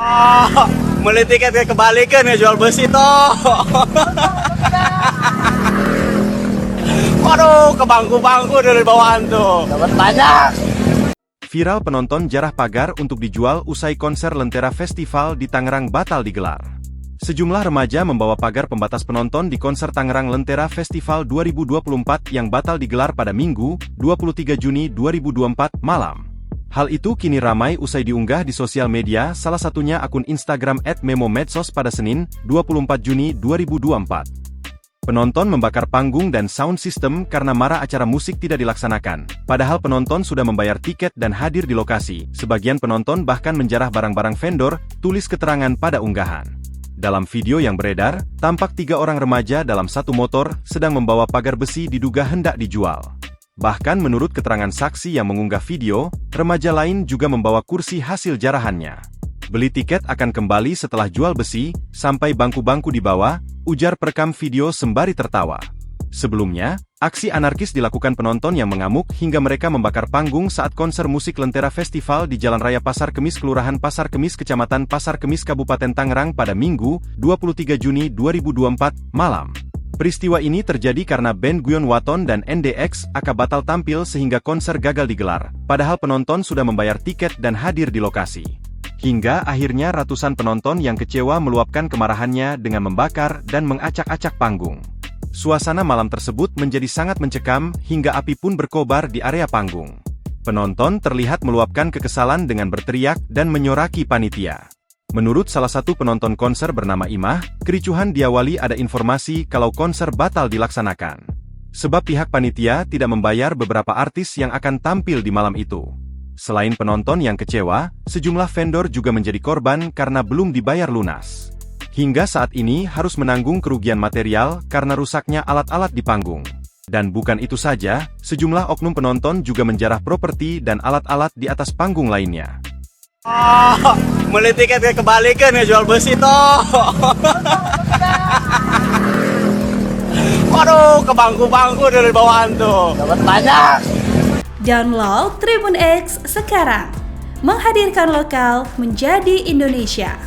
Oh, beli tiket kebalikan ya, jual besi toh. Waduh, ke bangku-bangku dari bawaan tuh. Dapat banyak. Viral penonton jarah pagar untuk dijual usai konser Lentera Festival di Tangerang batal digelar. Sejumlah remaja membawa pagar pembatas penonton di konser Tangerang Lentera Festival 2024 yang batal digelar pada Minggu, 23 Juni 2024 malam. Hal itu kini ramai usai diunggah di sosial media, salah satunya akun Instagram @memomedsos pada Senin, 24 Juni 2024. Penonton membakar panggung dan sound system karena marah acara musik tidak dilaksanakan. Padahal penonton sudah membayar tiket dan hadir di lokasi. Sebagian penonton bahkan menjarah barang-barang vendor, tulis keterangan pada unggahan. Dalam video yang beredar, tampak 3 orang remaja dalam satu motor sedang membawa pagar besi diduga hendak dijual. Bahkan menurut keterangan saksi yang mengunggah video, remaja lain juga membawa kursi hasil jarahannya. Beli tiket akan kembali setelah jual besi, sampai bangku-bangku dibawa, ujar perekam video sembari tertawa. Sebelumnya, aksi anarkis dilakukan penonton yang mengamuk hingga mereka membakar panggung saat konser musik Lentera Festival di Jalan Raya Pasar Kemis Kelurahan Pasar Kemis Kecamatan Pasar Kemis Kabupaten Tangerang pada Minggu, 23 Juni 2024 malam. Peristiwa ini terjadi karena band Guyon Waton dan NDX akan batal tampil sehingga konser gagal digelar, padahal penonton sudah membayar tiket dan hadir di lokasi. Hingga akhirnya ratusan penonton yang kecewa meluapkan kemarahannya dengan membakar dan mengacak-acak panggung. Suasana malam tersebut menjadi sangat mencekam hingga api pun berkobar di area panggung. Penonton terlihat meluapkan kekesalan dengan berteriak dan menyoraki panitia. Menurut salah satu penonton konser bernama Imah, kericuhan diawali ada informasi kalau konser batal dilaksanakan. Sebab pihak panitia tidak membayar beberapa artis yang akan tampil di malam itu. Selain penonton yang kecewa, sejumlah vendor juga menjadi korban karena belum dibayar lunas. Hingga saat ini harus menanggung kerugian material karena rusaknya alat-alat di panggung. Dan bukan itu saja, sejumlah oknum penonton juga menjarah properti dan alat-alat di atas panggung lainnya. Oh, beli tiket kebalikan ya, jual besi toh. Waduh, ke bangku-bangku dari bawaan tuh. Dapat banyak. Download Tribun X sekarang. Menghadirkan lokal menjadi Indonesia.